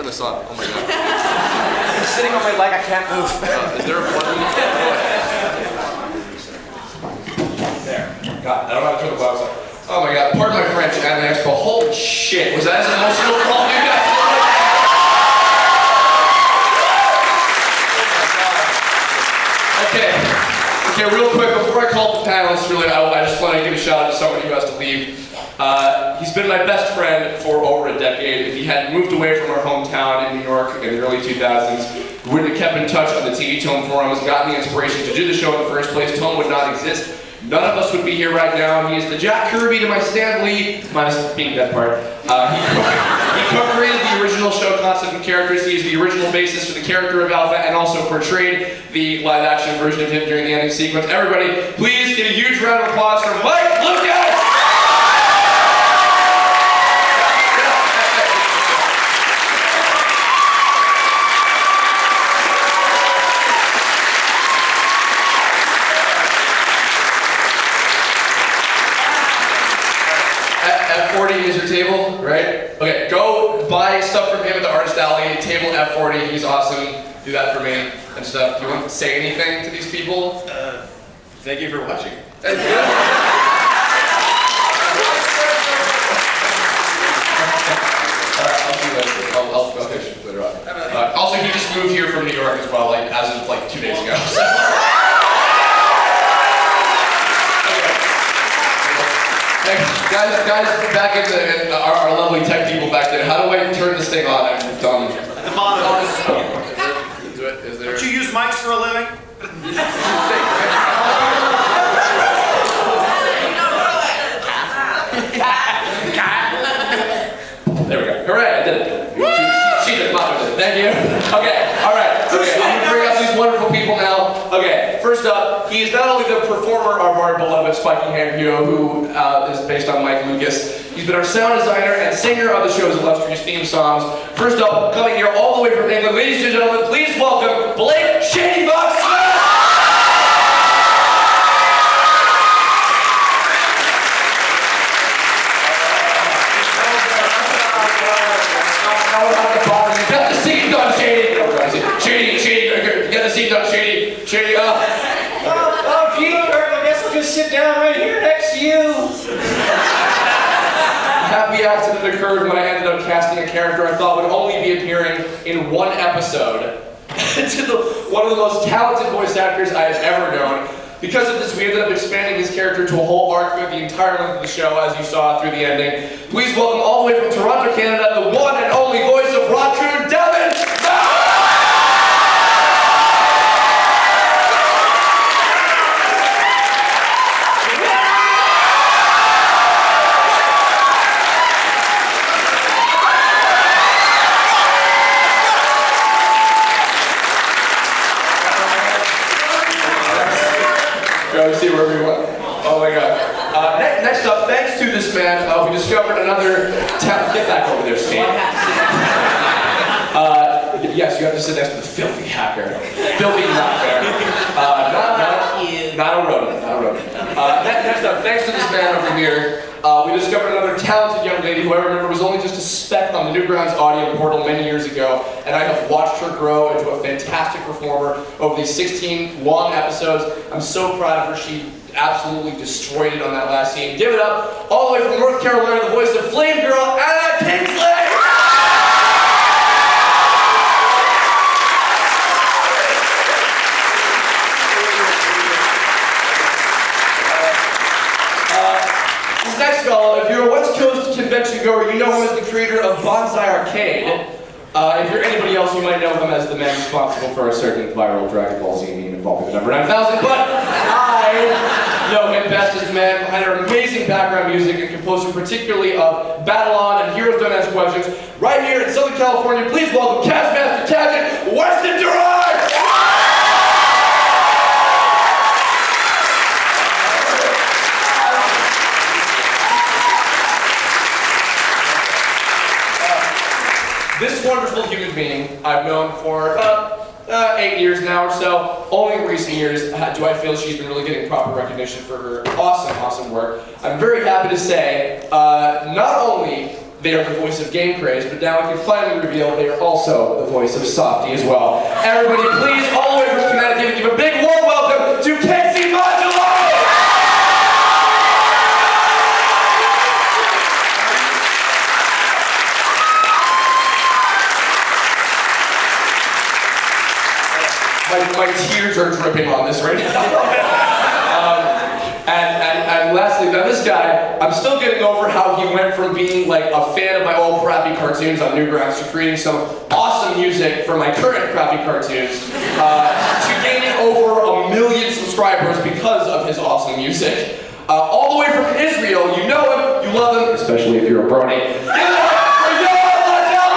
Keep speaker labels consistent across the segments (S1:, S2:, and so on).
S1: this on. Oh my god.
S2: I'm sitting on my leg, I can't move.
S1: Is there a button? There. God, I don't know how to turn the box on. Oh my god, pardon my French, Anime-Expo. Holy shit, was that as emotional for all of you guys? Okay, real quick, before I call the panelists, really, I just want to give a shout out to somebody who has to leave. He's been my best friend for over a decade. If he had moved away from our hometown in New York in the early 2000s, we would have kept in touch on the TV TOME forums, gotten the inspiration to do the show in the first place. TOME would not exist. None of us would be here right now. He is the Jack Kirby to my Stan Lee, minus being that part. He co-created the original show concept and characters. He is the original basis for the character of Alpha and also portrayed the live-action version of him during the ending sequence. Everybody, please give a huge round of applause for Mike Lucas! F40 is your table, right? Okay, go buy stuff from him at the Artist Alley, table F40, he's awesome. Do that for me and stuff. Do you want to say anything to these people?
S3: Thank you for watching.
S1: I'll see you later. I'll picture you later on. Also, he just moved here from New York as well, like as of like 2 days ago. So. Guys, back in our lovely tech people back there, how do I turn this thing on? I'm done.
S3: The monitor.
S1: Is there...
S3: Don't you use mics for a living?
S1: There we go. Hooray, I did it. She did it. Thank you. Okay, alright. Okay, I'm going to bring up these wonderful people now. Okay, first up, he is not only the performer of our beloved Spiky Hand hero, who is based on Mike Lucas. He's been our sound designer and singer of the show's illustrious theme songs. First up, coming here all the way from England, ladies and gentlemen, please welcome Blake Shadyvox. Get the scene done, Shady! Get the scene done, Shady!
S2: Oh, gee, Kurt, I guess I'll just sit down right here next to you.
S1: Happy accident occurred when I ended up casting a character I thought would only be appearing in one episode to one of the most talented voice actors I have ever known. Because of this, we ended up expanding his character to a whole arc through the entire length of the show, as you saw through the ending. Please welcome all the way from Toronto, Canada, the one and only voice of Rockoon, Deven! See where we went. Oh my god. Next up, thanks to this man, we discovered another talent. Get back over there, Steve. Yes, you have to sit next to the filthy hacker. Filthy hacker. Not a rodent. Next up, thanks to this man over here, we discovered another talented young lady who I remember was only just a speck on the Newgrounds audio portal many years ago, and I have watched her grow into a fantastic performer over these 16 long episodes. I'm so proud of her. She absolutely destroyed it on that last scene. Give it up, all the way from North Carolina, the voice of Flamegirl, Kingsley! Next fellow, if you're a West Coast convention goer, you know him as the creator of Bonsai Arcade. If you're anybody else, you might know him as the man responsible for a certain viral Dragon Ball Z meme involving the number 9000, but I know him best as the man behind our amazing background music and composer particularly of Battle On and Heroes Don't Ask Questions. Right here in Southern California, please welcome Kajmaster, Kajet, Weston, Durant! This wonderful human being I've known for about 8 years now or so. Only in recent years do I feel she's been really getting proper recognition for her awesome work. I'm very happy to say, not only they are the voice of Gamecrazed, but now I can finally reveal they are also the voice of Softy as well. Everybody, please, all the way from Connecticut, give a big warm welcome to Kingsley Mongillo! My tears are dripping on this right now. And lastly, now this guy, I'm still getting over how he went from being like a fan of my old crappy cartoons on Newgrounds to creating some awesome music for my current crappy cartoons, to gaining over 1 million subscribers because of his awesome music. All the way from Israel, you know him, you love him, especially if you're a brony. Give it up for Yoav, Landau,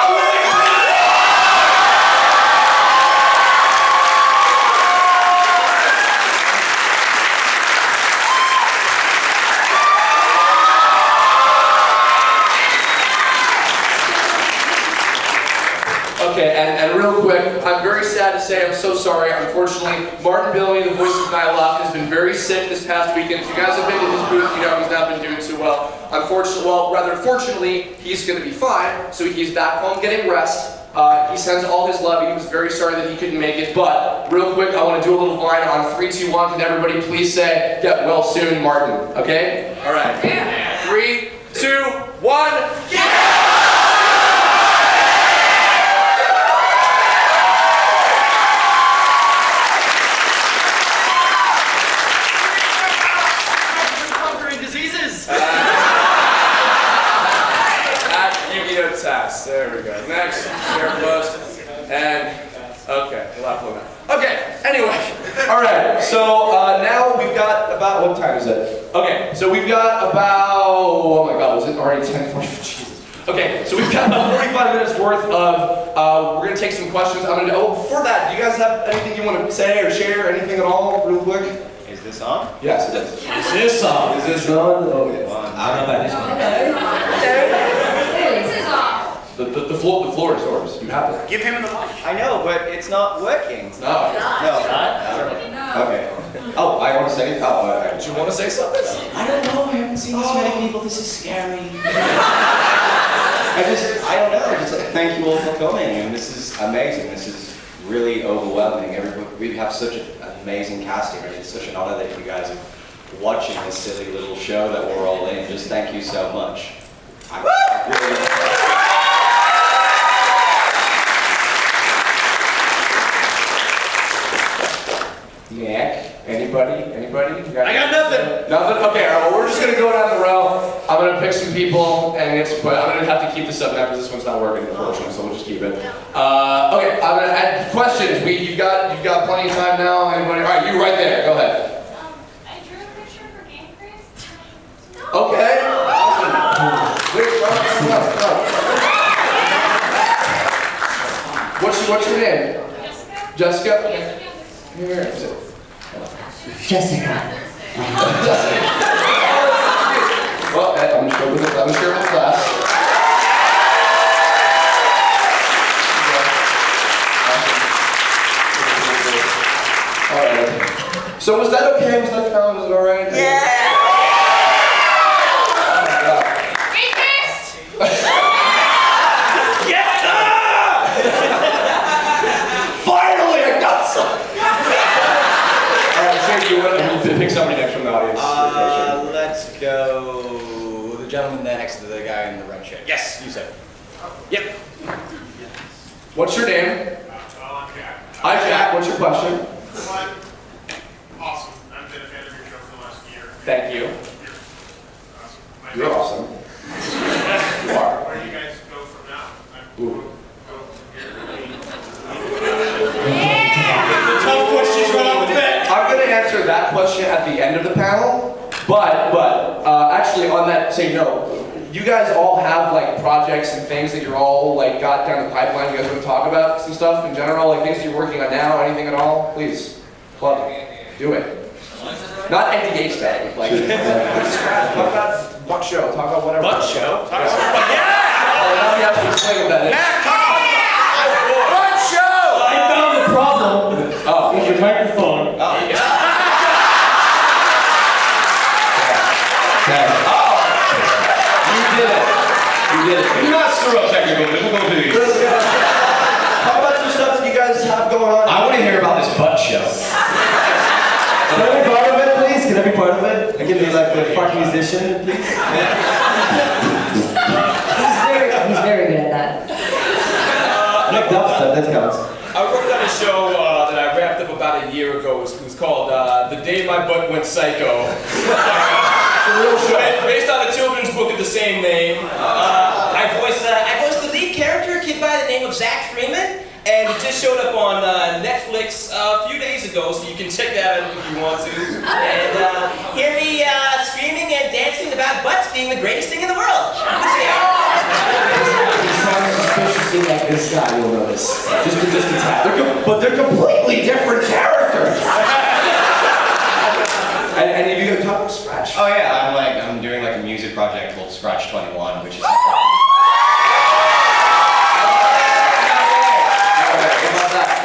S1: Okay, and real quick, I'm very sad to say, I'm so sorry. Unfortunately, Martin Billy, the voice of Nylock, has been very sick this past weekend. If you guys have been to his booth, you know he's not been doing too well. Fortunately, he's going to be fine. So he's back home getting rest. He sends all his love. He was very sorry that he couldn't make it. But real quick, I want to do a little line on 3, 2, 1. Can everybody please say, "Get well soon, Martin"? Okay? All right. 3, 2, 1. Yeah! There we go. Next, share post, and okay, okay. Anyway, all right. So now we've got about what time is it? Okay, so we've got about oh my God, was it already 10:40? Jesus. Okay, so we've got about 45 minutes worth of. We're gonna take some questions. I'm gonna. Oh, before that, do you guys have anything you want to say or share? Anything at all, real quick?
S3: Is this on?
S1: Yes, it is.
S2: Is this on?
S1: Is this on? Oh, yes.
S2: I don't know about this one.
S1: The floor is yours. You have it.
S3: Give him the mic.
S2: I know, but it's not working.
S1: No.
S2: No. Okay. Oh, I want to say. Oh,
S1: Do you want to say something?
S2: I don't know. I haven't seen this many people. This is scary. I don't know. Just thank you all for coming, and this is amazing. This is really overwhelming. We have such an amazing casting, and it's such an honor that you guys are watching this silly little show that we're all in. Just thank you so much. Mack, anybody?
S3: I got nothing.
S1: Nothing? Okay, all right, well, we're just going to go down the row. I'm going to pick some people and get some, I'm going to have to keep this up now because this one's not working, unfortunately, so we'll just keep it. Okay, I'm going to add questions. You've got plenty of time now. Anybody? All right, you right there. Go ahead.
S4: I drew a picture for Gamecrazed.
S1: Okay. Awesome. Wait, what's your name?
S4: Jessica.
S1: Jessica? Okay. Here.
S5: Jessica.
S1: Well, I'm going to share with class. All right. So was that okay? Was that fun? Was it all right?
S4: Gamecrazed.
S1: Finally, I got some. You want to pick somebody next from the audience?
S2: Let's go. The gentleman there next to the guy in the red shirt. Yes, you said. Yep.
S1: What's your name?
S6: I'm Jack.
S1: Hi, Jack. What's your question?
S6: Awesome. I've been a fan of your show for the last year.
S1: Thank you. You're awesome. You are.
S6: Where do you guys go from now?
S1: Ooh.
S6: Go here.
S2: Tough questions right off the bat.
S1: I'm going to answer that question at the end of the panel, but actually on that same note, you guys all have like projects and things that you're all like got down the pipeline. You guys want to talk about some stuff in general, like things that you're working on now, anything at all? Please, plug, do it. Not anti-gay stuff, like talk about butt show, talk about whatever.
S2: Butt show?
S1: Yeah. Now you have to explain what that is.
S2: Butt show!
S5: I found the problem
S1: Oh.
S5: with your microphone.
S1: Okay. You did it. You
S2: did it.
S1: Do not screw up technical difficulties.
S2: How about some stuff that you guys have going on?
S1: I want to hear about this butt show.
S2: Can I be part of it, please? Can I be part of it? I can be like the fuck musician, please.
S7: He's very good at that.
S2: Like dubstep, that counts.
S8: I worked on a show that I wrapped up about a year ago. It was called The Day My Butt Went Psycho. It's a real show. Based on a children's book of the same name. I voiced the lead character, a kid by the name of Zach Freeman. And it just showed up on Netflix a few days ago, so you can check that out if you want to. And hear me screaming and dancing about butts being the greatest thing in the world.
S2: He sounds suspiciously like this guy, you'll notice. Just a tap. But they're completely different characters. and you gonna talk about Scratch?
S3: Oh yeah, I'm doing like a music project called Scratch 21, which is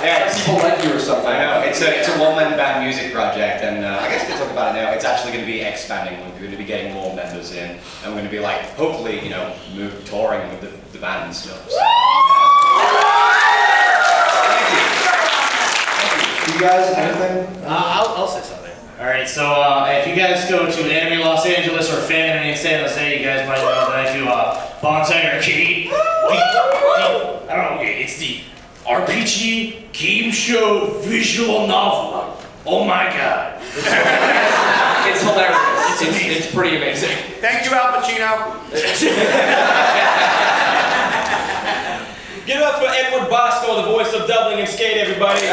S2: Yeah, people like you or something.
S3: I know, it's a one-man band music project, and I guess we can talk about it now. It's actually going to be expanding. We're going to be getting more members in, and we're going to be like, hopefully, touring with the band and stuff. So,
S2: You guys, anything?
S5: I'll say something. Alright, so if you guys go to Anime Los Angeles or Fan Anime San Jose, you guys might know that I do Bonsai Arcade. I don't know, it's the RPG game show visual novel. Oh my god.
S1: It's hilarious. It's pretty amazing.
S6: Thank you, Al Pacino.
S8: Give it up for Edward Bosco, the voice of Doubling and Skate, everybody.
S1: And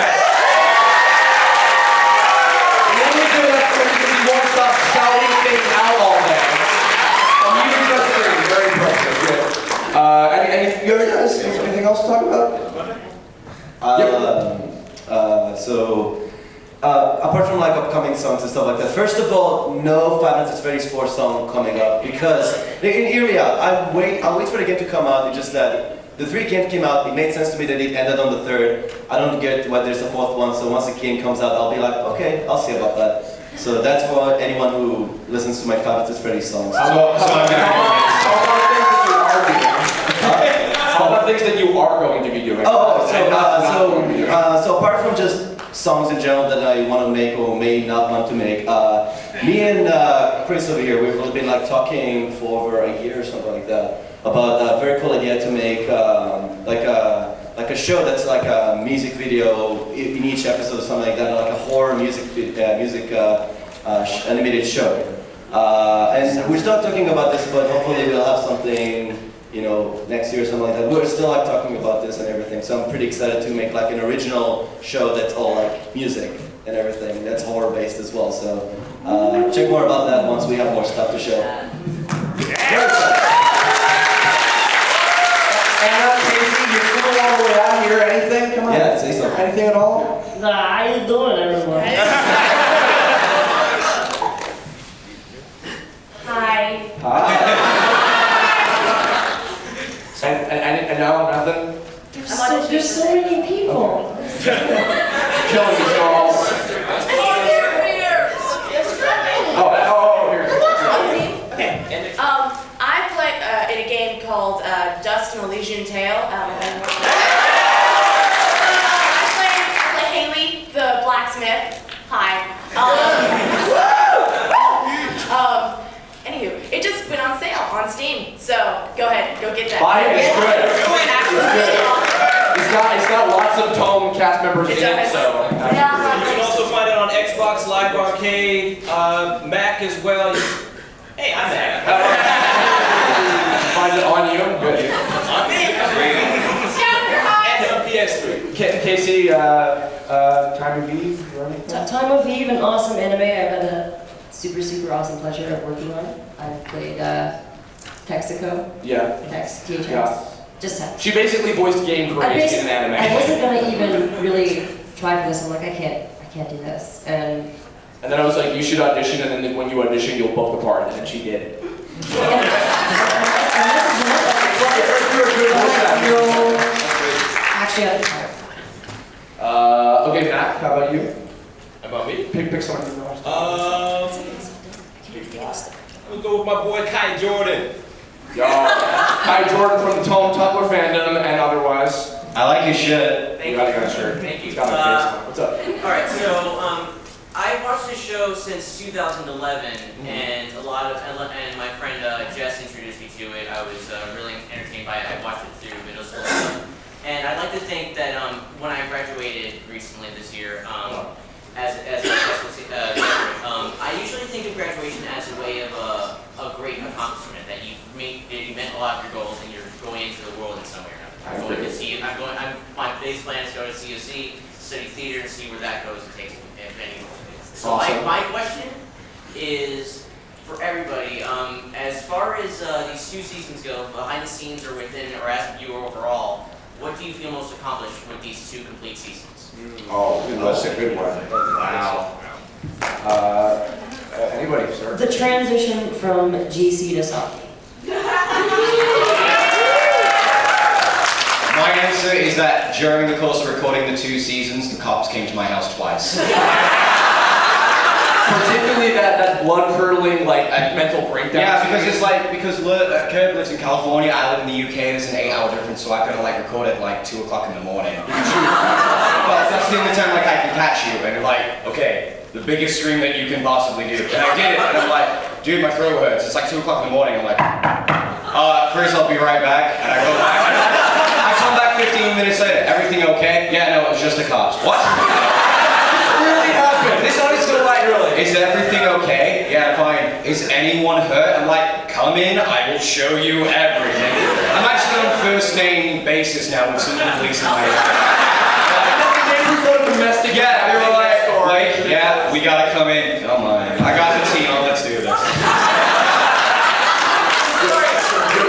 S1: then we do that because he won't stop shouting things out all day. You just very impressive. Good.
S2: You guys, anything else to talk about? Apart from like upcoming songs and stuff like that, first of all, no Five Nights at Freddy's 4 song coming up because, hear me out, I'll wait for the game to come out. It's just that the 3 games came out, it made sense to me that it ended on the 3rd. I don't get why there's a 4th one, so once the game comes out, I'll be like, okay, I'll see about that. So that's for anyone who listens to my Five Nights at Freddy's songs.
S1: How about things that you are going to be doing?
S2: So apart from just songs in general that I want to make or may not want to make, me and Chris over here, we've really been like talking for over a year or something like that about a very cool idea to make like a show that's like a music video in each episode or something like that, like a horror music animated show. And we're still talking about this, but hopefully we'll have something, next year or something like that. We're still like talking about this and everything, so I'm pretty excited to make like an original show that's all like music and everything. That's horror based as well. So check more about that once we have more stuff to show.
S9: Anna, Casey, you flew all the way out here. Anything? Come on.
S2: Yeah, say something.
S9: Anything at all?
S7: How you doing, everyone?
S4: Hi.
S1: And now nothing?
S7: There's so many people.
S1: Killing me, Charles.
S4: I play in a game called Dust and Elysian Tale. I play Haley, the blacksmith. Hi. Anywho, it just went on sale on Steam, so go ahead, go get that.
S1: Buy it, it's good.
S4: It's
S1: It's got lots of TOME cast members in it, so.
S8: You can also find it on Xbox Live Arcade, Mack as well. Hey, I'm Mack.
S1: Find it on you? Good.
S8: On me. And on PS3.
S1: Casey, Time of Eve or anything?
S7: Time of Eve, an awesome anime I've had a super awesome pleasure of working on. I've played Texaco.
S1: Yeah.
S7: THX.
S1: Yeah.
S7: Just Tex.
S1: She basically voiced Gamecrazed in an anime.
S7: I wasn't gonna even really try for this. I'm like, I can't do this. And
S1: then I was like, you should audition, and then when you audition, you'll book the part, and then she did it.
S7: Actually, I'm tired.
S1: Okay, Matt, how about you?
S8: About me?
S1: Pick someone from the roster.
S8: I'm gonna go with my boy Kai Jordan.
S1: Yo, hi Jordan from the TOME Tumblr fandom and otherwise.
S3: I like your shirt.
S1: You got a shirt.
S10: Thank you.
S1: He's got my face on. What's up?
S10: Alright, so I've watched this show since 2011, and and my friend Jess introduced me to it. I was really entertained by it. I watched it through middle school stuff. And I'd like to think that when I graduated recently this year, as a high school graduate, I usually think of graduation as a way of a great accomplishment, that you met a lot of your goals and you're going into the world in some way or another. My base plan is to go to COC, study theater, and see where that goes and takes me. So
S1: awesome.
S10: my question is for everybody, as far as these 2 seasons go, behind the scenes or within or as a viewer overall, what do you feel most accomplished with these 2 complete seasons?
S2: Oh, that's a good one.
S1: Wow. Anybody, sir?
S7: The transition from GC to Saki.
S3: My answer is that during the course of recording the 2 seasons, the cops came to my house twice.
S1: Particularly that blood-curdling, like, mental breakdown.
S3: Yeah, because Kirk lives in California, I live in the UK, there's an 8-hour difference, so I've got to like record at like 2 o'clock in the morning. But that's the only time like I can catch you, and you're like, okay, the biggest stream that you can possibly do. And I did it, and I'm like, dude, my throat hurts. It's like 2 o'clock in the morning. I'm like, Chris, I'll be right back. And I go back. I come back 15 minutes later. Everything okay? Yeah, no, it was just the cops. What? This really happened. This honestly still like, really. Is everything okay? Yeah, fine. Is anyone hurt? I'm like, come in, I will show you everything. I'm actually on first name basis now with some police in my
S1: Domestic.
S3: Yeah, they were like, yeah, we gotta come in. Come on. I got the tea on, let's do this.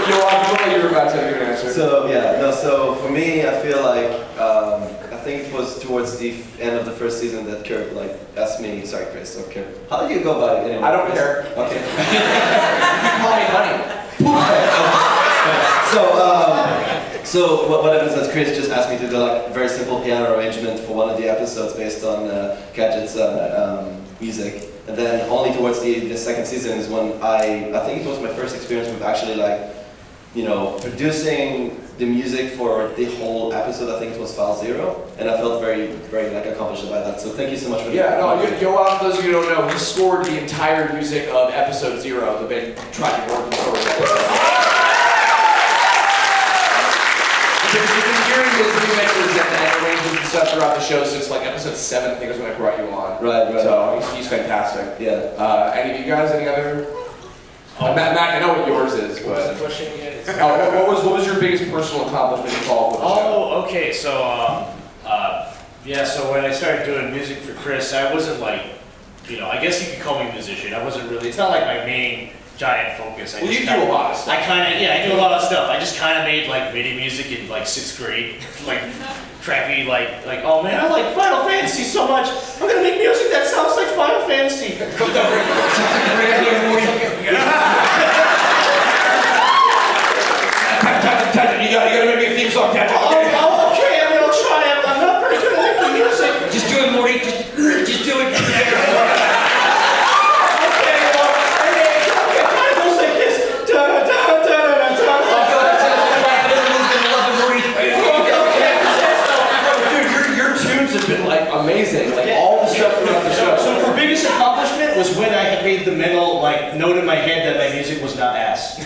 S1: Yoav, you were about to give an answer.
S11: So for me, I feel like, I think it was towards the end of the first season that Kirk like asked me, sorry Chris, or Kirk, how do you go about it anyway?
S1: I don't care.
S11: Okay.
S1: You call me honey.
S11: So what happens is Chris just asked me to do like a very simple piano arrangement for one of the episodes based on Kajet's music. And then only towards the second season is when I think it was my first experience with actually like, you know, producing the music for the whole episode. I think it was File 0, and I felt very, very like accomplished by that. So thank you so much for
S1: Yeah, no, Yoav, for those of you who don't know, he scored the entire music of episode 0, the big tragic origin story episode. You've been hearing his remixes and arrangements and stuff throughout the show since like episode 7, I think is when I brought you on.
S11: Right.
S1: So he's fantastic.
S11: Yeah.
S1: Any of you guys, any other? Mack, I know what yours is, but what was your biggest personal accomplishment involved with the show?
S5: Oh, okay. So, so when I started doing music for Chris, I wasn't like, I guess you could call me a musician. I wasn't really. It's not like my main giant focus.
S1: You do a lot of stuff.
S5: I do a lot of stuff. I just kind of made like MIDI music in like 6th grade, like crappy, like oh man, I like Final Fantasy so much. I'm gonna make music that sounds like Final Fantasy.
S1: You gotta make me a theme song, Kajet.
S5: Oh, okay, I'm gonna try. I'm not very good at making music.
S1: Just do it, Morty. Just do it. Have been like amazing, like all the stuff throughout the show.
S5: So for biggest accomplishment was when I had made the mental like note in my head that my music was not ass.
S1: The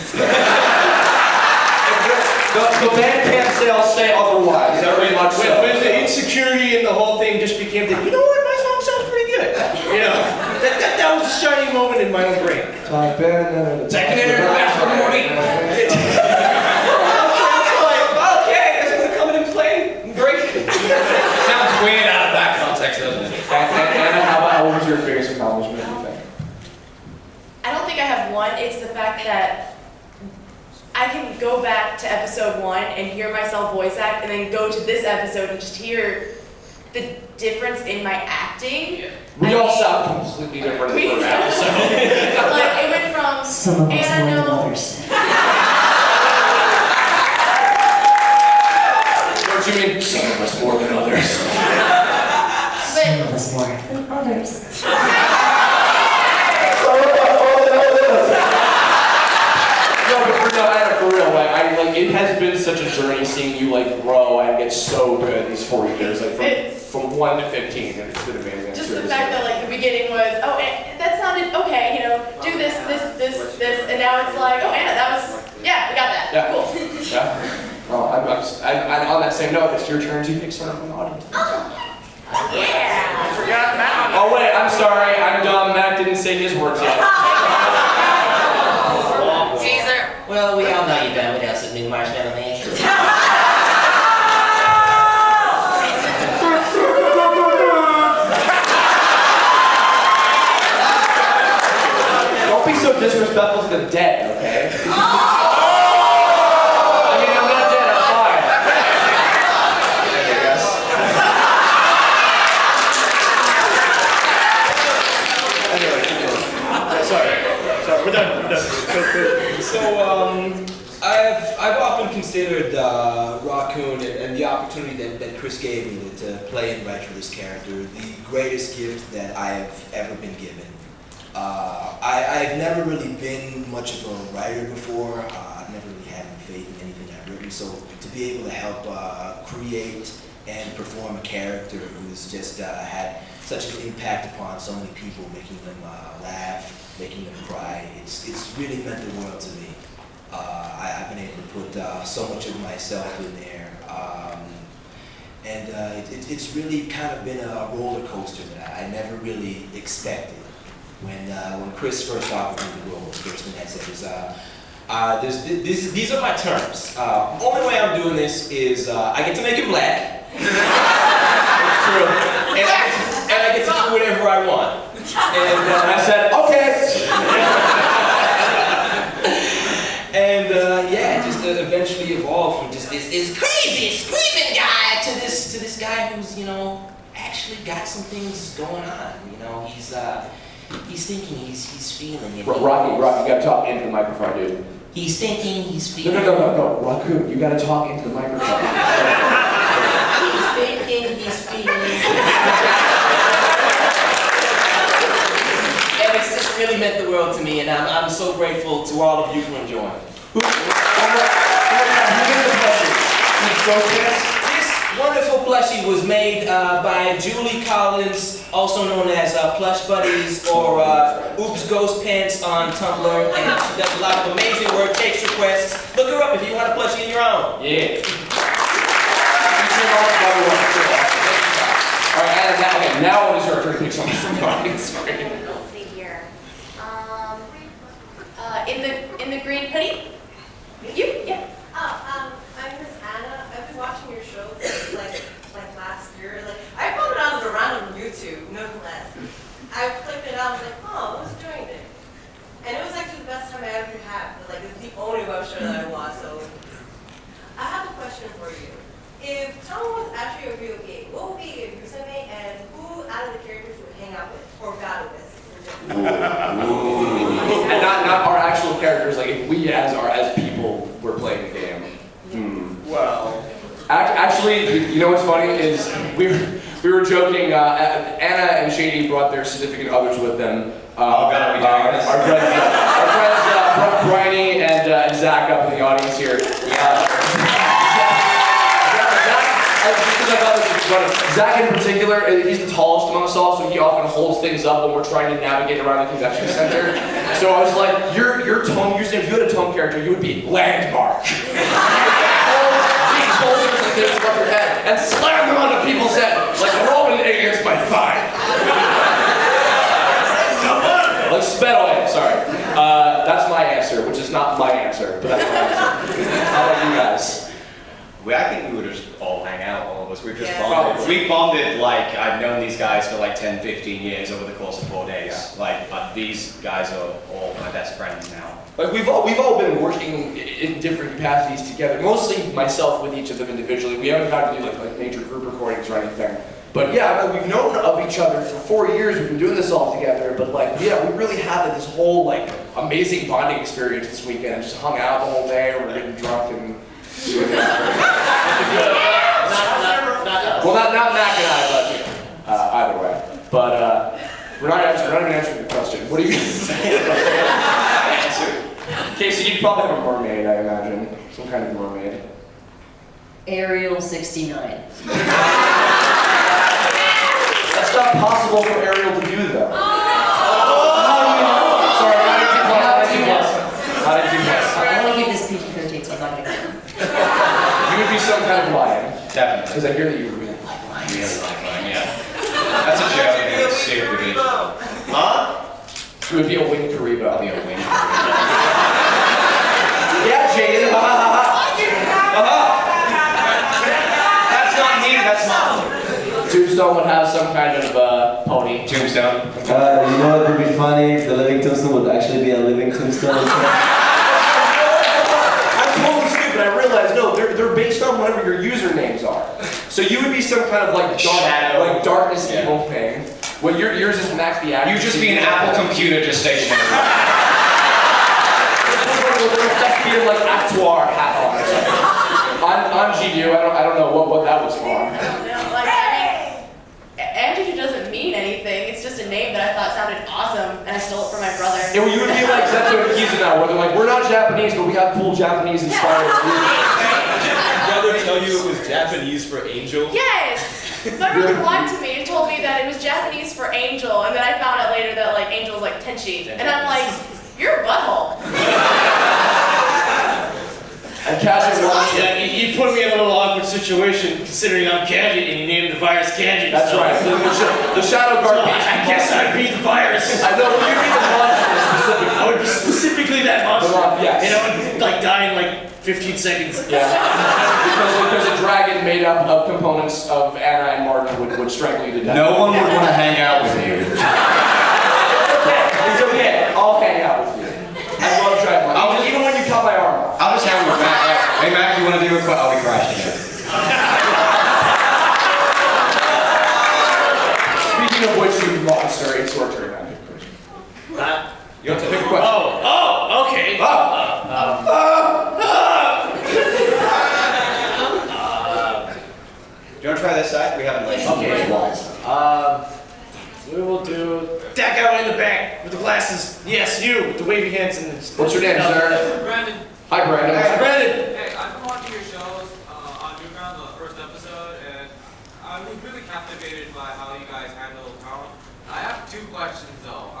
S1: band can't say otherwise. Very much so.
S5: When the insecurity and the whole thing just became the, you know what, my song sounds pretty good. That was a shining moment in my own brain.
S1: Second interview, that's for Morty.
S3: Sounds weird out of that context, doesn't it?
S1: Anna, what was your biggest accomplishment, do you think?
S4: I don't think I have one. It's the fact that I can go back to episode 1 and hear myself voice act, and then go to this episode and just hear the difference in my acting.
S1: We all sound completely different in the first episode.
S4: Like, it went from
S7: Some of us more than
S4: Anna,
S7: others.
S1: What do you mean, some of us more than others?
S7: Some of us more than others.
S1: No, I had a such a journey seeing you like grow and get so good these 4 years, like from 1 to 15, and it's been amazing.
S4: Just the fact that like the beginning was, oh, that sounded okay, you know, do this, and now it's like, oh, Anna, that was, yeah, we got that,
S1: Yeah.
S4: cool.
S1: Yeah. Well, I'm on that same note. It's your turn to pick someone from the audience.
S4: Yeah.
S6: I forgot Matt.
S1: Oh wait, I'm sorry. I'm dumb. Matt didn't say his words yet.
S10: Teaser.
S12: Well, we all know you've been with us at New Marshmallow Mansion.
S1: Don't be so disrespectful to the dead, okay? I mean, I'm not dead. I'm fine. I guess. Anyway, sorry, we're done.
S8: So, I've often considered Rockoon and the opportunity that Chris gave me to play and write for this character the greatest gift that I have ever been given. I've never really been much of a writer before. I've never really had any faith in anything I've written. So to be able to help create and perform a character who's just had such an impact upon so many people, making them laugh, making them cry, it's really meant the world to me. I've been able to put so much of myself in there. And it's really kind of been a roller coaster that I never really expected. When Chris first offered me the role, the first thing I said is, these are my terms. Only way I'm doing this is I get to make him black. It's true. And I get to do whatever I want. And I said, okay. And yeah, just eventually evolved from just this crazy screaming guy to this guy who's, you know, actually got some things going on. You know, he's thinking, he's feeling it.
S1: Rocky, you gotta talk into the microphone, dude.
S12: He's thinking, he's feeling.
S1: No, Rockoon, you gotta talk into the microphone.
S12: He's thinking, he's feeling. And it's just really meant the world to me, and I'm so grateful to all of you for enjoying.
S8: Who gets the plushie? This wonderful plushie was made by Julie Collins, also known as Plush Buddies or Oops Ghost Pants on Tumblr, and she does a lot of amazing work, takes requests. Look her up if you want a plushie of your own.
S1: Yeah. Alright, okay, now it is your turn to pick someone from the audience.
S4: Let's see here. In the green hoodie? You? Yeah.
S13: I'm Miss Anna. I've been watching your show since like last year. Like I found it out as a random YouTube, nonetheless. I clicked it out and was like, oh, who's doing this? And it was actually the best time I ever had. Like it's the only web show that I watched. So I have a question for you. If Tome was actually a real game, what would be your username and who out of the characters you would hang out with or battle with?
S1: And not our actual characters, like if we as people were playing the game.
S8: Well,
S1: actually, you know what's funny is we were joking. Anna and Shady brought their significant others with them.
S2: Oh, God, are we doing this?
S1: Our friends Bryony and Zach up in the audience here. Zach in particular, he's the tallest among us all, so he often holds things up when we're trying to navigate around the convention center. So I was like, your Tome username, if you had a Tome character, you would be Landmark. Big boulders and things above your head, and slam them onto people's head, like rolling against my thigh. Like Spedaway, sorry. That's my answer, which is not my answer, but that's my answer. How about you guys?
S2: I think we would just all hang out, all of us. We just
S13: Yeah.
S2: bonded. We bonded like I've known these guys for like 10, 15 years over the course of 4 days.
S1: Yeah.
S2: Like these guys are all my best friends now.
S1: Like we've all been working in different capacities together. Mostly myself with each of them individually. We haven't got to do like major group recordings or anything. But yeah, we've known of each other for 4 years. We've been doing this all together. But like, yeah, we really had this whole like amazing bonding experience this weekend. And just hung out the whole day. We were getting drunk and. Well, not Mack and I, but either way. But we're not even answering the question. What do you guys say? Casey, you'd probably have a mermaid, I imagine. Some kind of mermaid.
S7: Ariel 69.
S1: That's not possible for Ariel to do, though. Sorry, how did you plus? How did you plus?
S7: I want to keep this PG-13, so I'm not going to get it.
S1: You would be some kind of lion.
S3: Definitely.
S1: Because I hear that you really like lions.
S3: Really like mine, yeah. That's a joke. It's stupid. Huh?
S1: You would be a winged Karibo.
S3: I'll be a wing.
S1: Yeah, Jaden. Ha ha ha.
S3: That's not me, that's not me.
S1: Tombstone would have some kind of pony.
S3: Tombstone.
S11: You know what would be funny? The living tombstone would actually be a living tombstone.
S1: I'm totally stupid. I realized no, they're based on whatever your usernames are. So you would be some kind of like
S3: Shadow.
S1: like darkness evil thing. Well, yours is Mack the actor.
S3: You just be an Apple computer just stationary.
S1: Just be like Actoire hat on. On GDU, I don't know what that was for.
S4: Like, I mean, Andrew doesn't mean anything. It's just a name that I thought sounded awesome, and I stole it from my brother.
S1: Yeah, well, you would be like Zetto and Kajmaster, where they're like, we're not Japanese, but we have cool Japanese inspired.
S8: Did your brother tell you it was Japanese for angel?
S4: Yes! My brother lied to me and told me that it was Japanese for angel, and then I found out later that like angel is like tenchi. And I'm like, you're a butthole.
S1: And Kajet wants
S5: Yeah, you put me in a little awkward situation considering I'm Kajet and you named the virus Kajet.
S1: That's
S5: so.
S1: right. The Shadow Guard beats
S5: I guess I'd be the virus.
S1: I know, but you'd be the monster specifically.
S5: I would be specifically that monster.
S1: Yes.
S5: And I would like die in like 15 seconds.
S1: Yeah. because a dragon made up of components of Anna and Martin would strangle you to death.
S3: No one would want to hang out with you.
S1: It's okay. I'll hang out with you. I love dragon. Even when you cut my arm off.
S3: I'll just hang with Mack. Hey Mack, you want to do a quick? Oh, we crashed again.
S1: Speaking of which, you monster, it's your turn now. You have to pick a question.
S5: Oh, okay.
S3: Do you want to try this side? We haven't laid.
S5: Okay. We will do that guy in the back with the glasses. Yes, you with the wavy hands and.
S1: What's your name, sir?
S6: Brandon.
S1: Hi, Brandon.
S5: Hi, Brandon.
S6: Hey, I've been watching your shows on Durant, the first episode, and I was really captivated by how you guys handle talent. I have two questions though.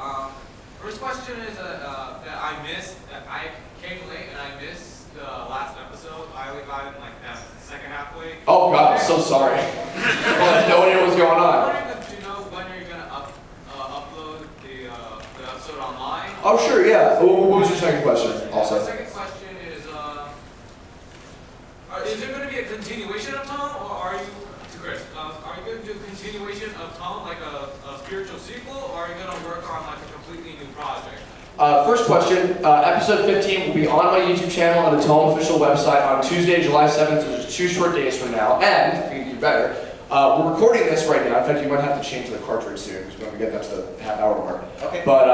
S6: First question is that I missed, that I came late and I missed the last episode. I only got in like the second halfway.
S1: Oh God, I'm so sorry. I had no idea what was going on.
S6: I wanted to know when you're gonna upload the episode online.
S1: Oh sure, yeah. What was your second question? Also.
S6: The second question is there going to be a continuation of TOME, or are you going to do a continuation of TOME, like a spiritual sequel, or are you going to work on like a completely new project?
S1: First question, episode 15 will be on my YouTube channel and the TOME official website on Tuesday, July 7th, so just 2 short days from now. And, you better, we're recording this right now. In fact, you might have to change the cartridge soon, because we're going to get up to the half-hour mark.
S3: Okay.
S1: But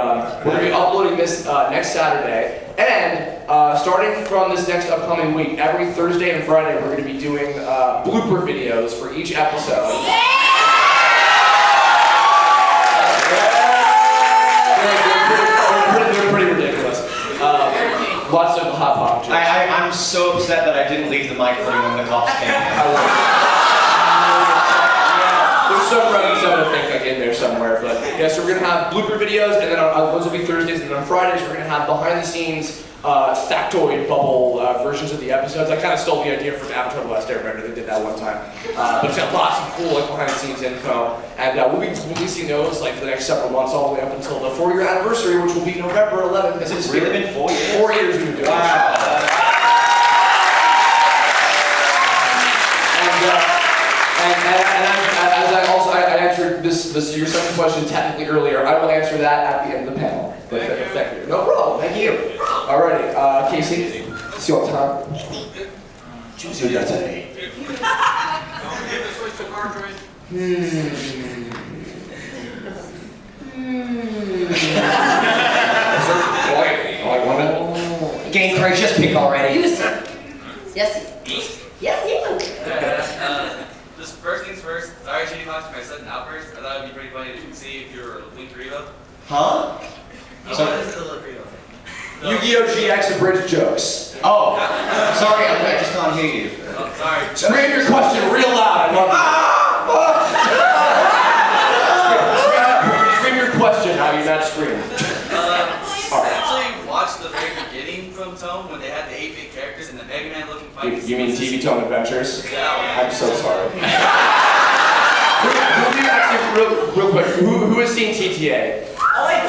S1: we're going to be uploading this next Saturday. And starting from this next upcoming week, every Thursday and Friday, we're going to be doing blooper videos for each episode. They're pretty ridiculous. Lots of hot pop jokes.
S3: I'm so upset that I didn't leave the mic running when the cops came.
S1: There's some reference I think like in there somewhere, but yeah. So we're gonna have blooper videos, and then those will be Thursdays, and then on Fridays we're gonna have behind-the-scenes factoid bubble versions of the episodes. I kind of stole the idea from Avatar: The Last Airbender. They did that one time, but it's got lots of cool like behind-the-scenes info, and we'll be releasing those like for the next several months, all the way up until the 4-year anniversary, which will be November 11th. This is
S3: really been 4 years.
S1: 4 years we've been doing this. And as I answered this your second question technically earlier, I will answer that at the end of the panel. Thank you. No problem. Thank you. Alrighty, Casey, it's your time. Choose your destiny.
S6: Don't forget to switch the cartridge.
S3: Gamecrazed, just pick already.
S7: You, sir. Yes, you. Yes, you.
S10: Just first things first, sorry Shadyvox if I said an outburst. I thought it would be pretty funny to see if you were Link Reba.
S3: Huh?
S10: So what is the Link Reba thing?
S1: Yu-Gi-Oh! GX abridged jokes.
S3: Oh, sorry, I just can't hear you.
S10: Oh,
S6: Sorry.
S1: Scream your question real loud. I love you. Scream your question. How you not scream?
S6: I actually watched the very beginning from TOME when they had the 8-bit characters and the Mega Man looking fights.
S1: You mean TV TOME Adventures?
S6: Yeah.
S1: I'm so sorry. Real quick, who has seen TTA? I'm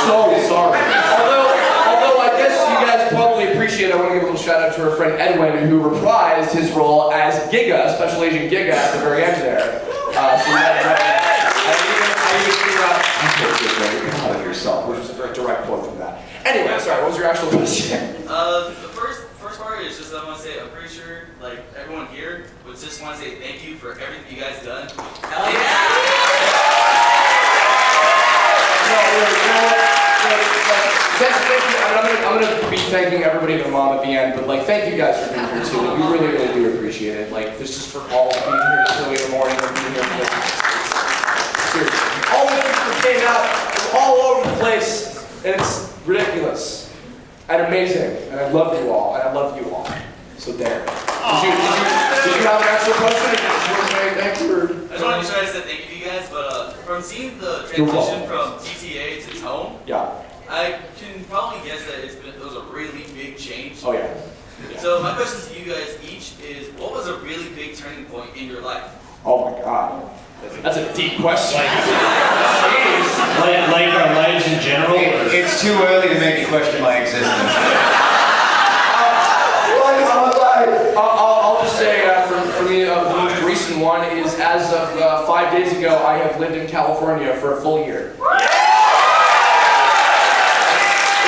S1: so sorry. Although I guess you guys probably appreciate, I want to give a little shout out to our friend Edwin, who reprised his role as Giga, Special Agent Giga, at the very end there. So I even figured out, you're very proud of yourself, which was a very direct quote from that. Anyway, sorry, what was your actual question?
S6: The first part is just I want to say I'm pretty sure like everyone here would just want to say thank you for everything you guys done. Hell yeah!
S1: Thank you. I'm gonna be thanking everybody and their mom at the end, but like thank you guys for being here too. Like, we really, really do appreciate it. Like this is for all of being here this early in the morning and being here for this. Seriously. All the people came out from all over the place, and it's ridiculous and amazing. And I love you all, and I love you all. So there. Did you have an actual question? Did you want to say thank you?
S6: I just wanted to try to say thank you to you guys, but from seeing the transition from TTA to TOME,
S1: Yeah.
S6: I can probably guess that it was a really big change.
S1: Oh yeah.
S6: So my question to you guys each is, what was a really big turning point in your life?
S1: Oh my God. That's a deep question.
S5: Like our lives in general?
S3: It's too early to make me question my existence.
S1: I'll just say for me, the most recent one is as of 5 days ago, I have lived in California for a full year.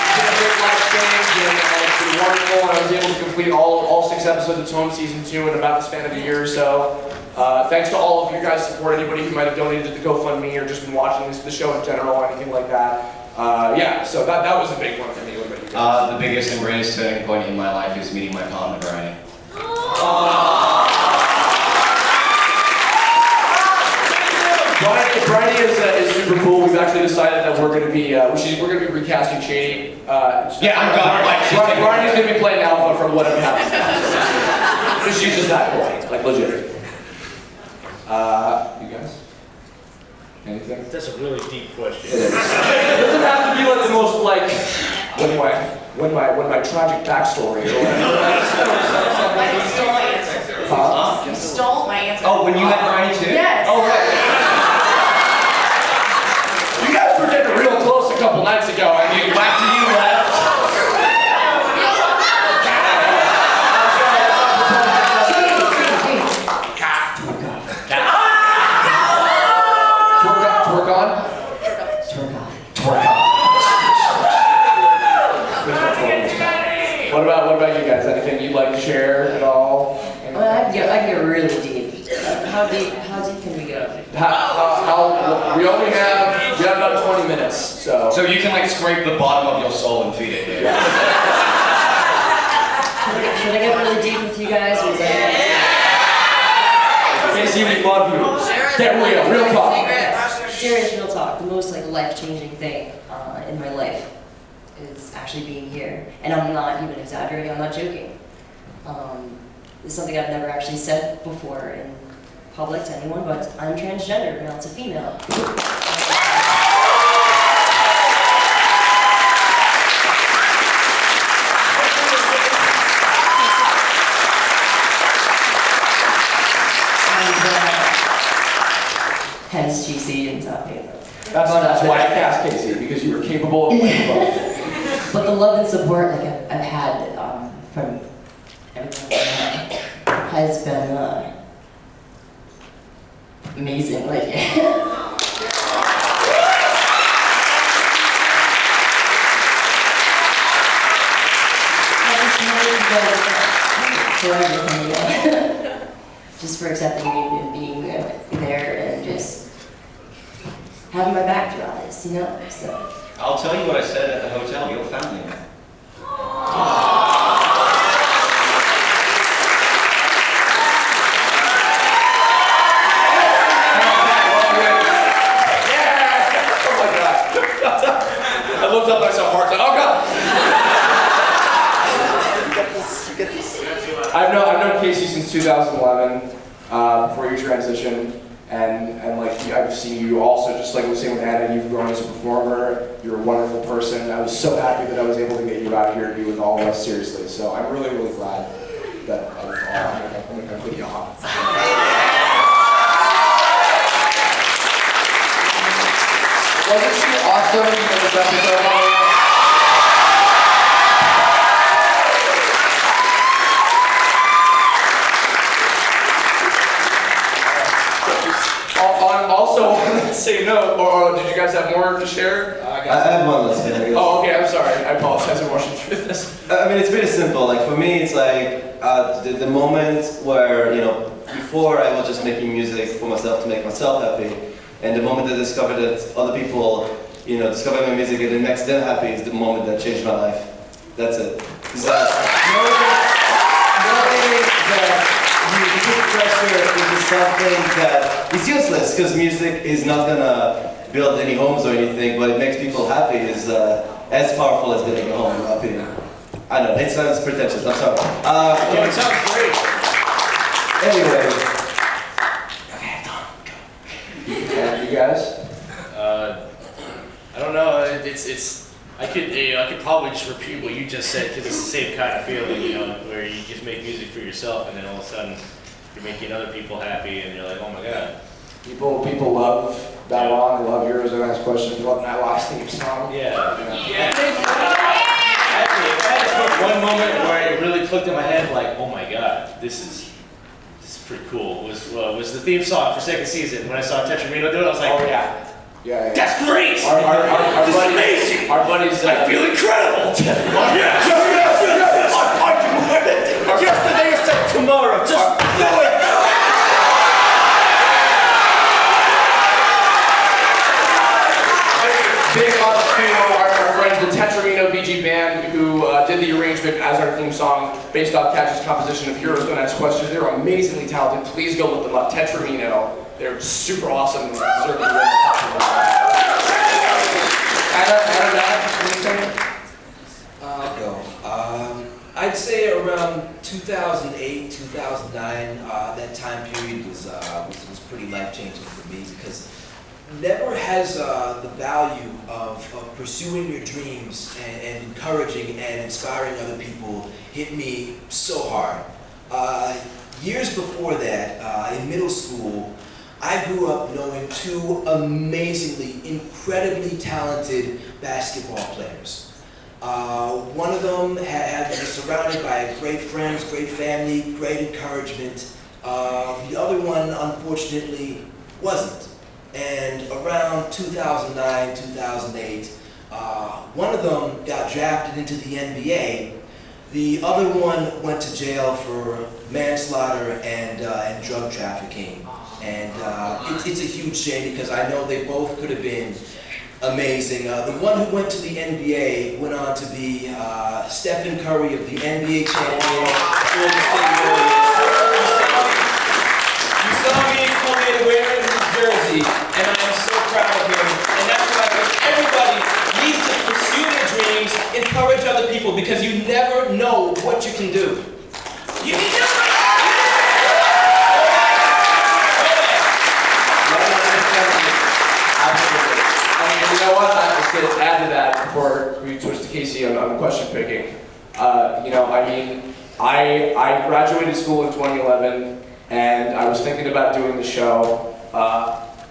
S1: It's been a great life change, and it's been wonderful, and I was able to complete all 6 episodes of TOME Season 2 in about the span of a year or so. Thanks to all of you guys' support, anybody who might have donated to the GoFundMe or just been watching the show in general or anything like that. Yeah, so that was a big one for me. What about you guys?
S3: The biggest and greatest turning point in my life is meeting my partner, Bryony.
S1: Bryony is super cool. We've actually decided that we're going to be recasting Shady.
S3: Yeah, I'm gone.
S1: Bryony's going to be playing Alpha for whatever happens now. So she's just that cool, like legit. You guys? Anything?
S5: That's a really deep question.
S1: It is. It doesn't have to be like the most like when my tragic backstory or whatever.
S4: You stole my answer. You stole my answer.
S3: Oh, when you met Bryony too?
S4: Yes.
S1: Oh right. You guys were getting real close a couple nights ago. I mean, after you left. What about you guys? Anything you'd like to share at all?
S7: Well, I get really deep. How deep can we go?
S1: We have about 20 minutes, so.
S3: So you can like scrape the bottom of your soul and feed it.
S7: Should I get really deep with you guys? Or is that
S1: Casey, we love you. Get real talk.
S7: serious real talk? The most like life-changing thing in my life is actually being here, and I'm not even exaggerating. I'm not joking. It's something I've never actually said before in public to anyone, but I'm transgender, male to female. Hence GC and talking about.
S1: That's why I cast Casey, because you were capable of playing both.
S7: But the love and support like I've had from everyone has been amazing. Like for everything, just for accepting me and being there and just having my back throughout this, you know. So.
S3: I'll tell you what I said at the hotel. You're family man.
S1: Oh my God. I looked up and I saw hearts. Oh God.
S6: You have to
S1: I've known Casey since 2011, before your transition, and like I've seen you also, just like I was saying with Anna, you've grown as a performer. You're a wonderful person. I was so happy that I was able to get you out here to be with all of us. Seriously, so I'm really, really glad that I'm gonna put you on. Wasn't she awesome in this episode? Also, on that same note, or did you guys have more to share?
S11: I have one last thing, I guess.
S1: Oh, okay, I'm sorry. I apologize for rushing through this.
S11: I mean, it's pretty simple. Like for me, it's like the moment where, you know, before I was just making music for myself to make myself happy, and the moment I discovered that other people, you know, discover my music and it makes them happy is the moment that changed my life. That's it. Knowing that you put pressure into something that is useless, because music is not gonna build any homes or anything, but it makes people happy is as powerful as building a home, in my opinion. I know, it sounds pretentious, I'm sorry.
S5: It sounds great.
S11: Anyway.
S1: You guys?
S5: I don't know. I could probably just repeat what you just said because it's the same kind of feeling, you know, where you just make music for yourself and then all of a sudden you're making other people happy and you're like, oh my god.
S1: People love that one. They love yours. They ask questions. They love that last theme song.
S5: Yeah. Actually, I had one moment where it really clicked in my head, like, oh my god, this is pretty cool. Was the theme song for second season. When I saw Tetramino do it, I was like,
S1: oh yeah. Yeah.
S5: That's great!
S1: This is amazing! Our buddies,
S5: I feel incredible! Yes!
S12: Yesterday is like tomorrow, just do it!
S1: Big ups to our friends, the Tetramino VG Band, who did the arrangement as our theme song based off Kajet's composition of Heroes Don't Ask Questions. They're amazingly talented. Please go look them up. Tetramino. They're super awesome and deserve to be
S12: I'll go. I'd say around 2008, 2009, that time period was pretty life-changing for me because never has the value of pursuing your dreams and encouraging and inspiring other people hit me so hard. Years before that, in middle school, I grew up knowing two amazingly, incredibly talented basketball players. One of them was surrounded by great friends, great family, great encouragement. The other one, unfortunately, wasn't. And around 2009, 2008, one of them got drafted into the NBA. The other one went to jail for manslaughter and drug trafficking. And it's a huge shame because I know they both could have been amazing. The one who went to the NBA went on to be Stephen Curry of the NBA champion.
S8: You saw me come in wearing his jersey, and I am so proud of him. And that's why I think everybody needs to pursue their dreams, encourage other people, because you never know what you can do. You can do it!
S1: You know what? I was going to add to that before we switch to Casey on question picking. You know, I mean, I graduated school in 2011, and I was thinking about doing the show,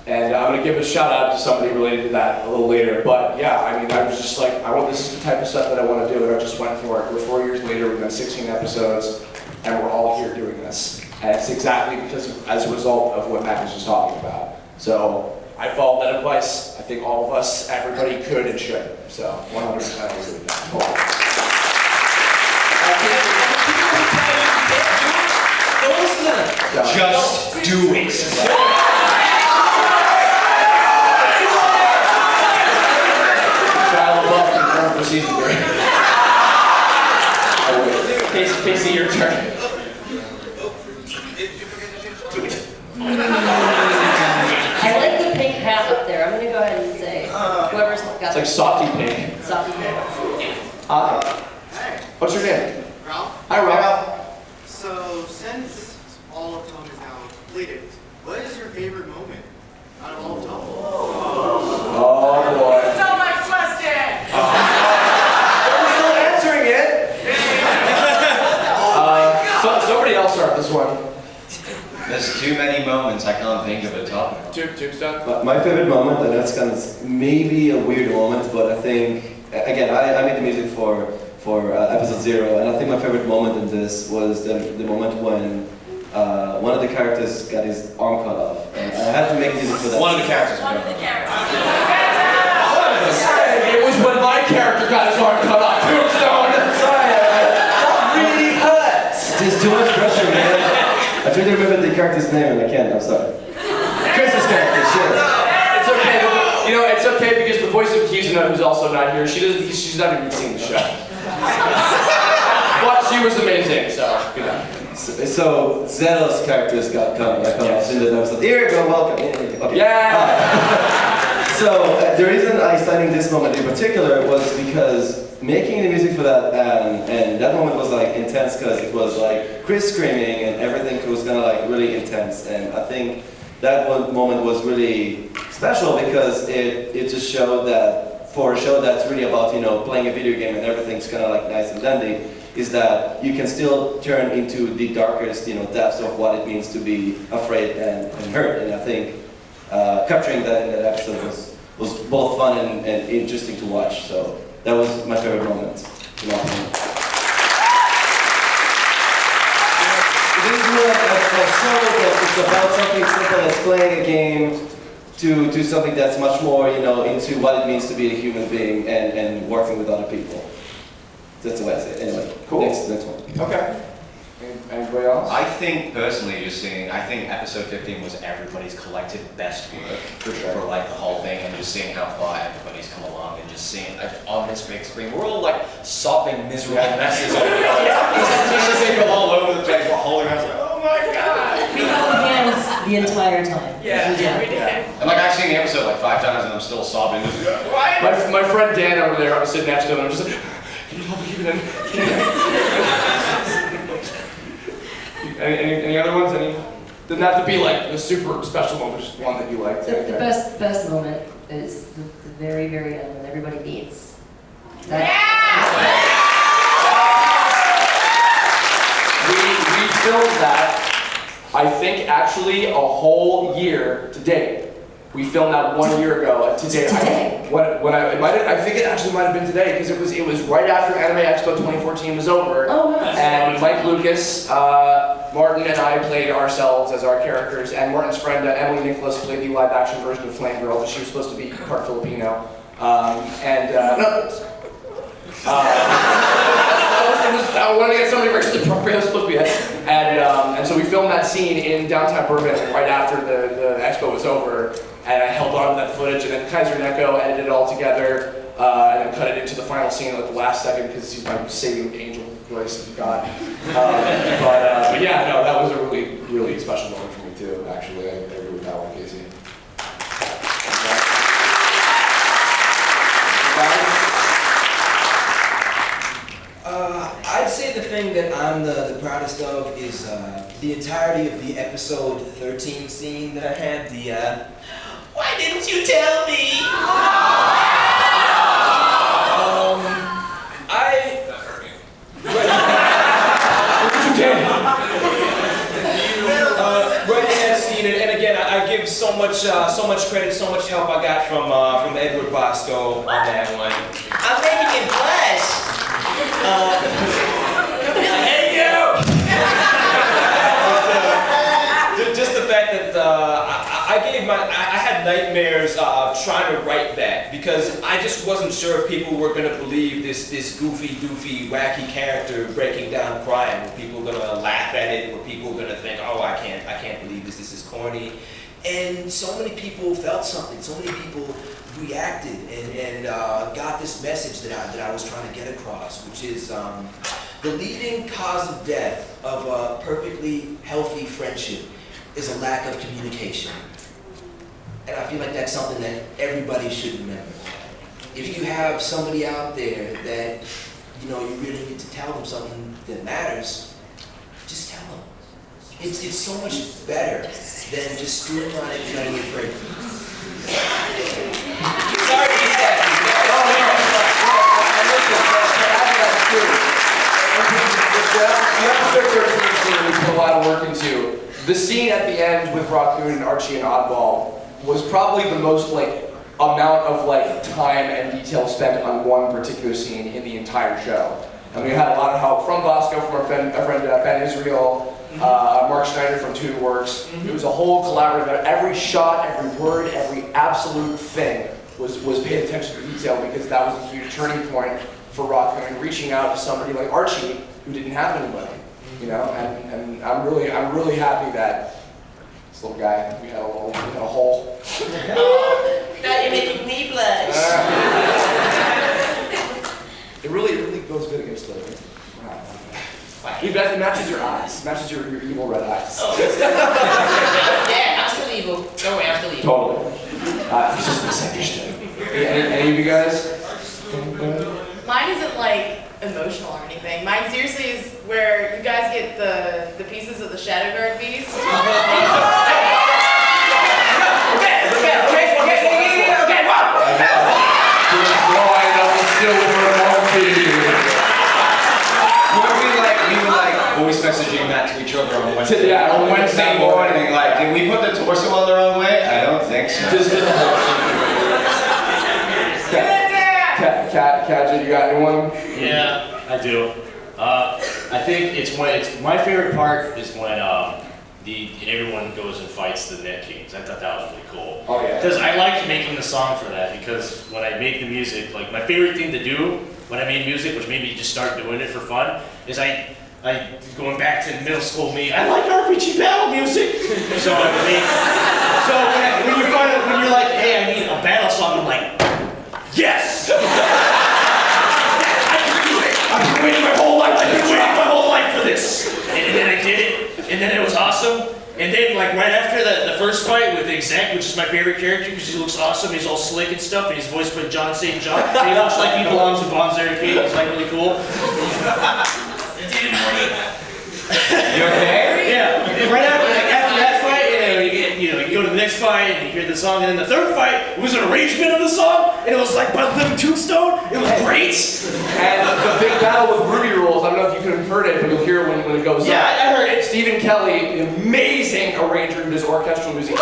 S1: and I'm going to give a shout out to somebody related to that a little later. But yeah, I mean, I was just like, this is the type of stuff that I want to do, and I just went for it. We're 4 years later, we've done 16 episodes, and we're all here doing this. And it's exactly because as a result of what Mack was just talking about. So I followed that advice. I think all of us, everybody could and should. So 100% agree with that. Cool.
S8: Don't listen to them.
S3: Just do it.
S1: Child love confirmed for season 3. Casey, your turn.
S7: I like the pink hat up there. I'm gonna go ahead and say whoever's got
S1: It's like softy pink.
S7: softy pink.
S1: Hi. What's your name?
S14: Ralph?
S1: Hi, Ralph.
S14: So
S1: Tombstone?
S11: But my favorite moment, I know it's kind of maybe a weird moment, but I think, again, I made the music for episode 0, and I think my favorite moment in this was the moment when one of the characters got his arm cut off, and I had to make music for that.
S3: One of the characters.
S1: It was when my character got his arm cut off, Tombstone!
S11: Sorry, that really hurts! There's too much pressure, man. I tried to remember the character's name and I can't, I'm sorry. Chris's character, shit.
S1: It's okay, you know, it's okay because the voice of Kizuna, who's also not here, she's not even seen the show. But she was amazing, so, good night.
S11: So Zetto's characters got cut off in the episode. Here you go, welcome. Okay.
S1: Yeah!
S11: So the reason I cited this moment in particular was because making the music for that and that moment was like intense because it was like Chris screaming and everything was kind of like really intense, and I think that one moment was really special because it just showed that for a show that's really about, you know, playing a video game and everything's kind of like nice and dandy, is that you can still turn into the darkest, you know, depths of what it means to be afraid and hurt. And I think capturing that in that episode was both fun and interesting to watch. So that was my favorite moment. This is like a show that it's about something simple as playing a game to something that's much more, you know, into what it means to be a human being and working with other people. That's the way I say it. Anyway,
S1: cool.
S11: Next one.
S1: Okay. Anybody else?
S2: I think personally, I think episode 15 was everybody's collective best work for like the whole thing, and just seeing how far everybody's come along, and just seeing on this big screen, we're all like sobbing, miserable messes. People all over the place, we're holding hands like, oh my god!
S7: We held hands the entire time.
S4: Yeah, we did.
S2: And like I've seen the episode like 5 times, and I'm still sobbing.
S1: My friend Dan over there, I was sitting next to him, and I'm just like, can you help me keep it in? Any other ones? Doesn't have to be like the super special moment, just one that you liked.
S7: The best moment is the very, very end when everybody meets.
S1: We filmed that, I think actually a whole year to date. We filmed that 1 year ago today. I think it actually might have been today because it was right after Anime-Expo 2014 was over.
S7: Oh, nice.
S1: And Mike Lucas, Martin and I played ourselves as our characters, and Martin's friend Emily Nicholas played the live action version of Flamegirl. She was supposed to be part Filipino. I wanted to get somebody racially appropriate. I was supposed to be it. And so we filmed that scene in downtown Burbank right after the expo was over. And I held on to that footage, and then Kaiser Neko edited it all together, and then cut it into the final scene at the last second because he's my saving angel voice of God. But yeah, no, that was a really, really special moment for me too. Actually, I agree with that one, Casey.
S12: I'd say the thing that I'm the proudest of is the entirety of the episode 13 scene that I had. Why didn't you tell me? Writing that scene, and again, I give so much credit, so much help I got from Edward Bosco on that one. I'm making it blush. Hey you! Just the fact that I had nightmares trying to write that because I just wasn't sure if people were gonna believe this goofy, doofy, wacky character breaking down crying. Were people gonna laugh at it? Were people gonna think, oh, I can't believe this is corny? And so many people felt something. So many people reacted and got this message that I was trying to get across, which is the leading cause of death of a perfectly healthy friendship is a lack of communication. And I feel like that's something that everybody should remember. If you have somebody out there that you really need to tell them something that matters, just tell them. It's so much better than just screwing on it and letting it break. Sorry to be sad.
S1: The episode 13 scene we put a lot of work into. The scene at the end with Rockoon and Archie and Oddball was probably the most amount of time and detail spent on one particular scene in the entire show. And we had a lot of help from Bosco, from our friend Ben Israel, Mark Schneider from TuneWorks. It was a whole collaborative. Every shot, every word, every absolute thing was paid attention to detail, because that was a huge turning point for Rockoon, reaching out to somebody like Archie who didn't have anybody, And I'm really happy that this little guy, we had a hole.
S4: Now you're making me blush.
S1: It really goes good against the. It matches your eyes. Matches your evil red eyes.
S10: Oh. Yeah, I'm still evil. Don't worry, I'm still evil.
S1: Totally. It's just misunderstood. Any of you guys?
S4: Mine isn't emotional or anything. Mine seriously is where you guys get the pieces of the Shadow Guard beast.
S3: Voice messaging that to each other on Wednesday.
S1: Yeah, on Wednesday morning.
S3: Did we put the torso on the wrong way? I don't think so.
S1: Just did the whole thing. Kajet, you got anyone?
S5: Yeah, I do. I think it's my favorite part is when everyone goes and fights the Net Kings. I thought that was really cool.
S1: Oh yeah.
S5: Because I liked making the song for that, because when I make the music, my favorite thing to do when I made music, which made me just start doing it for fun, is I going back to middle school me, I like RPG battle music. So when you're like, hey, I need a battle song, I'm like, yes! I can do it! I've been waiting my whole life, for this! And then I did it, and then it was awesome. And then right after the first fight with the Exec, which is my favorite character because he looks awesome, he's all slick and stuff, and he's voiced by John St. John. And he looks like he belongs in Bon's Arcade. He's really cool.
S3: You okay?
S5: Yeah. And right after that fight, you go to the next fight and you hear the song, and then the third fight, it was an arrangement of the song, and it was by TheLivingTombstone. It was great.
S1: And the big battle with Ruby Rules, I don't know if you could have heard it, but you'll hear it when it goes up.
S5: Yeah, I heard it.
S1: Stephen Kelly, an amazing arranger who does orchestral music.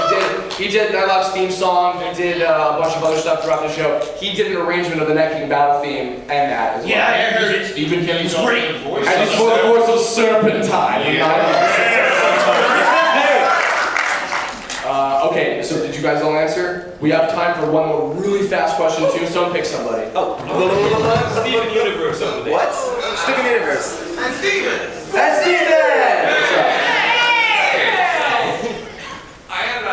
S1: He did Night Love's theme song, he did a bunch of other stuff throughout the show. He did an arrangement of the Net King battle theme and that as well.
S5: Yeah, I heard it.
S1: Stephen Kelly's
S5: great.
S1: And he's for the voice of Serpentine. Okay, so did you guys all answer? We have time for one more really fast question too, so pick somebody.
S8: Steven Universe over there.
S2: What? Steven Universe.
S6: I'm Steven!
S1: That's Steven! What's up?
S6: I had,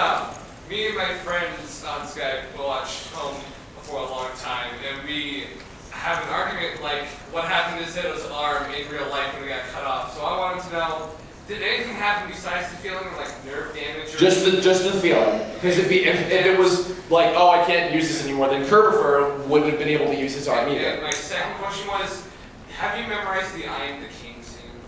S6: me and my friends on Skype watched TOME for a long time, and we have an argument what happened to Zetto's arm in real life when he got cut off. So I wanted to know, did anything happen besides the feeling of nerve damage? Or
S1: Just the feeling. Because if it was oh, I can't use this anymore, then Kirbopher wouldn't have been able to use his arm either.
S6: And my second question was, have you memorized the I am the King scene?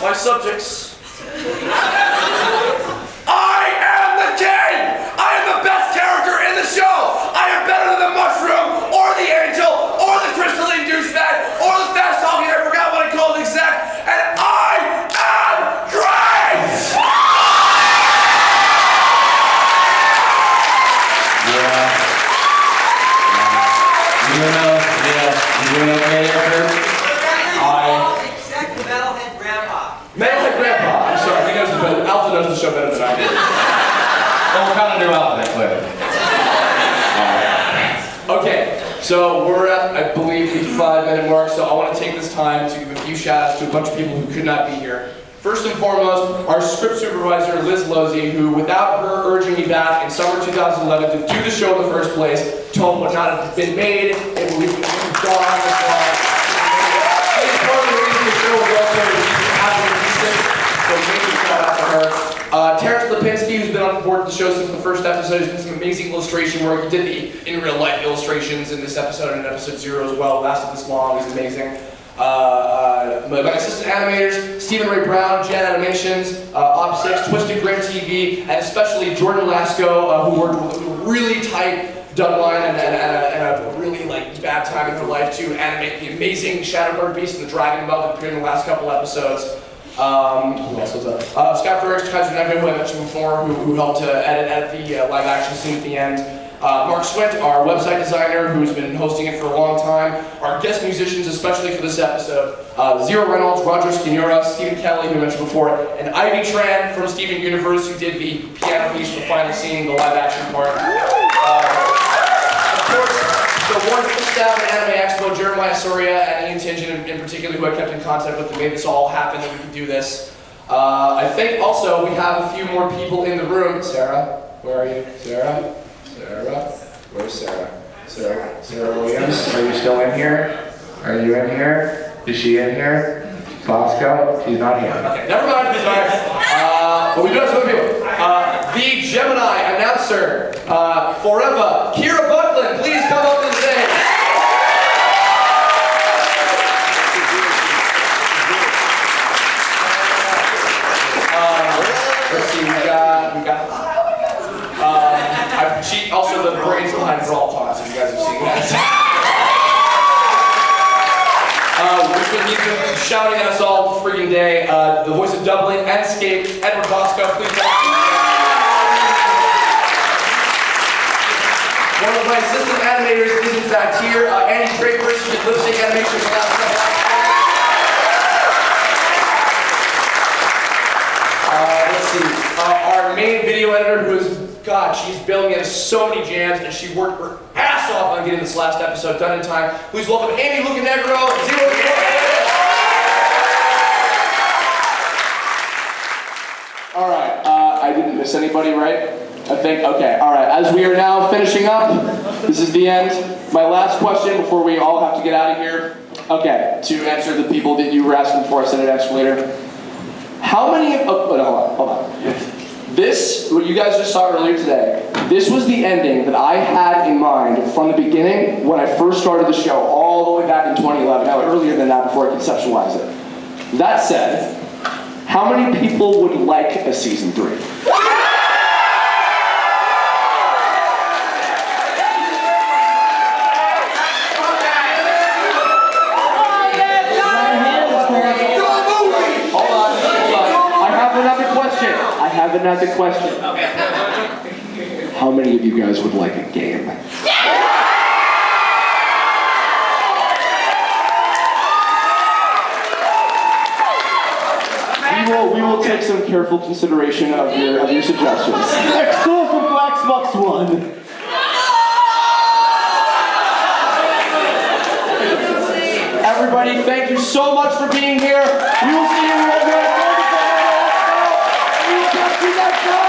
S1: My subjects. I am the king! I am the best character in the show! I am better than the mushroom, or the angel, or the crystalline douchebag, or the fast talking, I forgot what I called it exact, and I am great!
S2: You doing okay there, Kurt?
S13: Except the Metalhead Grandpa.
S1: Metalhead Grandpa, I'm sorry, he knows Alpha knows the show better than I do.
S3: Well, we'll kind of do alphabet clip.
S1: Okay, so we're at, I believe, the 5-minute mark, so I want to take this time to give a few shout-outs to a bunch of people who could not be here. First and foremost, our script supervisor, Liz Losey, who, without her urging me back in summer 2011 to do the show in the first place, TOME would not have been made, it would have gone this long. She's part of the reason the show was also happening recent, so thank you, shout out to her. Terrence Lipinski, who's been on board the show since the first episode, has done some amazing illustration work. He did the in real life illustrations in this episode and in episode 0 as well. Lasted this long, he's amazing. my assistant animators, Stephen Ray Brown, Jan Animations, Op6, Twisted Grim TV, and especially Jordan Lasco, who worked with a really tight deadline and a really like bad time in her life to animate the amazing Shadowguard Beast and the Dragon Belt that appeared in the last couple episodes. Who else was that? Scott Ferris, Kajmaster, who I mentioned before, who helped to edit the live action scene at the end. Mark Swint, our website designer, who's been hosting it for a long time. Our guest musicians, especially for this episode, Zero Reynolds, Roger Skinura, Stephen Kelly, who I mentioned before, and Ivy Tran from Steven Universe, who did the piano piece for the final scene, the live action part. Of course, the wonderful staff at Anime-Expo, Jeremiah Soria and Ian Tingen in particular, who I kept in contact with, that made this all happen, that we could do this. I think also we have a few more people in the room. Sarah, where are you? Sarah? Where's Sarah? Sarah Williams, are you still in here? Are you in here? Is she in here? Bosco? She's not here. Okay, never mind. Sorry. But we do have some people. The Gemini announcer, forever, Kira Buckland, please come up to the stage. Let's see, we got. She also the brains behind Brawl Talks, if you guys have seen that. He's been shouting at us all freaking day. The voice of Dublin, Escape, Edward Bosco, please welcome. One of my assistant animators is in fact here, Andy Draper, she did lip sync animation for last time. Let's see, our main video editor who is, God, she's bailing me out so many jams and she worked her ass off on getting this last episode done in time. Please welcome Amy Lucanegro and Zero. All right, I didn't miss anybody, right? I think, okay, all right. As we are now finishing up, this is the end. My last question before we all have to get out of here. Okay, to answer the people that you were asking before I said it actually later. How many, oh, no, hold on. This, what you guys just saw earlier today, this was the ending that I had in mind from the beginning when I first started the show, all the way back in 2011, now earlier than that before I conceptualized it. That said, how many people would like a season 3? I have another question. How many of you guys would like a game? We will take some careful consideration of your suggestions.
S14: Next door from Xbox One.
S1: Everybody, thank you so much for being here. We will see you over at 4 next time.